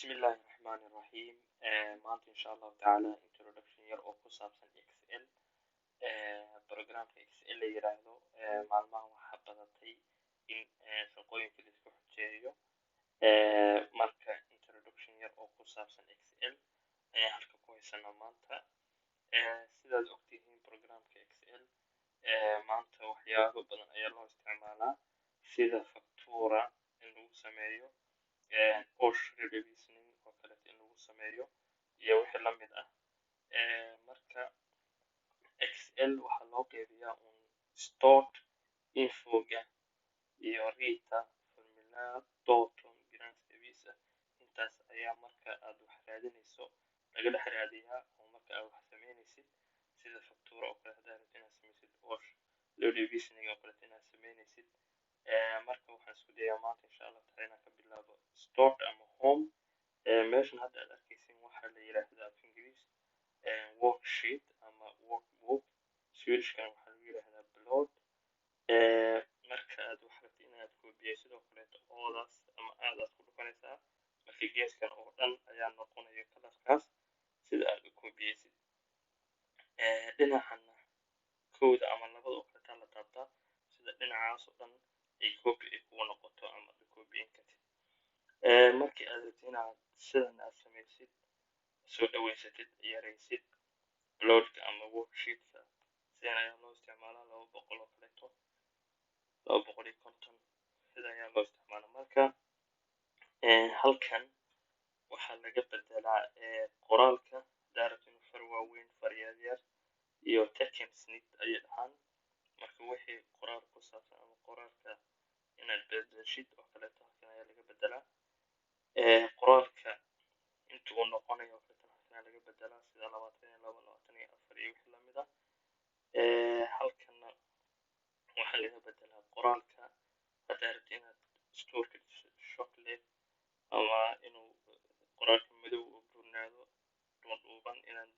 بسم الله الرحمن الرحيم maanta insha allahu tacaala introduction yar oo ku saabsan excel programka excel la yiraahdo maalmahan waxaa badatay in shaqooyinka la isku xujeeyo marka introduction yar oo ku saabsan excel ayaa halka ku haysanaa maanta sidaad ogtihiin programka excel maanta waxyaabo badan ayaa loo isticmaalaa sida factura in lagu sameeyo Osh revisioning oo kale in lagu sameeyo iyo wixii la mid ah marka excel waxaa loo qeybiyaa un stored infoga iyo rita formula total grand visa intaas ayaa marka aad wax raadinayso laga dhex raadiyaa oo marka aad wax sameynaysid sida factura oo kale haddaad rabto inaad sameysid Osh revisioning oo kale inaad sameynaysid marka waxaan isku dayaa maanta insha allah taala inaan ka bilaabo stored ama home meeshan hadda aad arkaysin waxaa la yiraahdaa af ingiriis worksheet ama workbook swedishkan waxaa lagu yiraahdaa plot marka aad wax rabto inaad koobiyo sidoo kaleeto oodaas ama aadaad ku dhufanaysaa marka geeskan oo dhan ayaa noqonaya kalarkaas sida aad u koobiyeysid dhinacana kooda ama labada oo kaleetaa la taabtaa sida dhinacaas oo dhan ay koobi ay kugu noqoto ama aad koobiyin kartid markii aad rabto inaad sidan aad samaysid soo dhaweysatid yaraysid plootka ama worksheetka sidan ayaa loo isticmaalaa 200 oo kaleeto 250 sida ayaa loo isticmaalaa marka halkan waxaa laga bedelaa qoraalka daarabta inuu far waaweyn far yaryar iyo tekensnit ayay dhahaan marka wixii qoraal ku saabsan ama qoraalka inaad bedeshid oo kaleeto halkan ayaa laga bedelaa qoraalka inta uu noqonayo oo kaleeto halkan ayaa laga bedelaa sida 22 24 iyo wixii la mid ah halkanna waxaa laga bedelaa qoraalka haddaad rabto inaad storeka chocolate ama inuu qoraalka madow u burnaado dhuuban inaad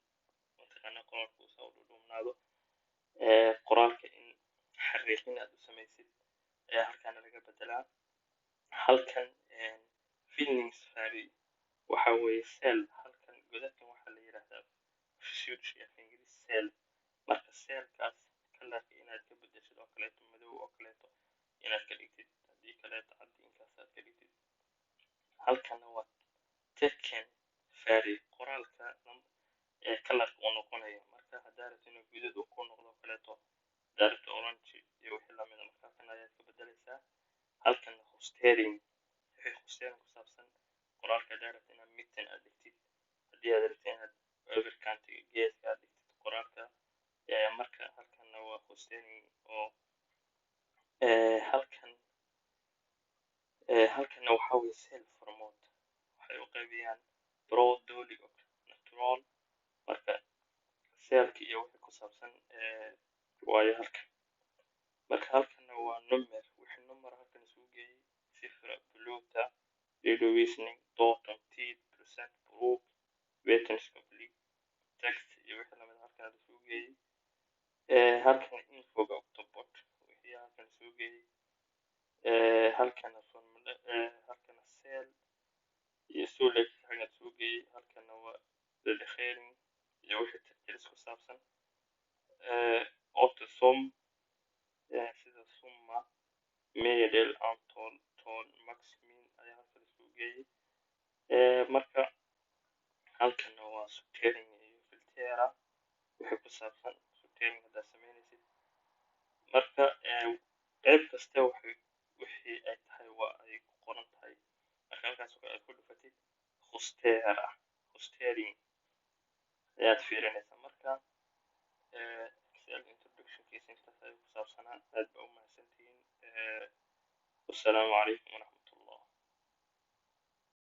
mataqaanaa qoraalka uu saa u dhuubnaado qoraalka in xariiqin aad u samaysid ayaa halkaana laga bedelaa halkan fillings vary waxa weeye cell halkan godadkan waxaa la yiraahdaa swedish af ingiriis cell marka cellkaas kalarka inaad ka bedeshid oo kaleeto madow oo kaleeto inaad ka dhigtid haddii kaleeto caddiinkaas aad ka dhigtid halkanna waa teken vary qoraalka kalarka uu noqonayo marka haddaad rabto inuu guduud uu ku noqdo oo kaleeto haddaad rabto orange iyo wixii la mid ah marka halkan ayaad ka bedelaysaa halkan hostering wixii hostering ku saabsan qoraalka haddaad rabto inaad mitten aad dhigtid haddii aad rabto inaad overkantiga geeska aad dhigtid qoraalka marka halkanna waa hostering oo halkanna waxaa weeye cell format waxay u qaybiyaan broad dolly natural marka cellka iyo wixii ku saabsan waayo halkan marka halkanna waa number wixii number halkan isugu geeyey sifra bluta revisioning total teeth percent proof wettens complete text iyo wixii lamid halkan isugu geeyey halkan infoga octobot wixii halkan isugu geeyey halkana formula halkana cell iyo solid halkan isugu geeyey halkana waa redigering iyo wixii tirtiris ku saabsan autosum sida summa medel anton ton max min ayaa halkan isugu geeyey marka halkana waa sortering iyo filtera wixii ku saabsan sortering haddaad sameynaysid marka qayb kasta wixii ay tahay waa ay ku qoran tahay marka halkaas aad ku dhufatid hostering ayaad fiirinaysaa marka excel introductionkiisa intaas ayuu ku saabsanaa aad baa u mahadsantihiin wassalaamu calaykum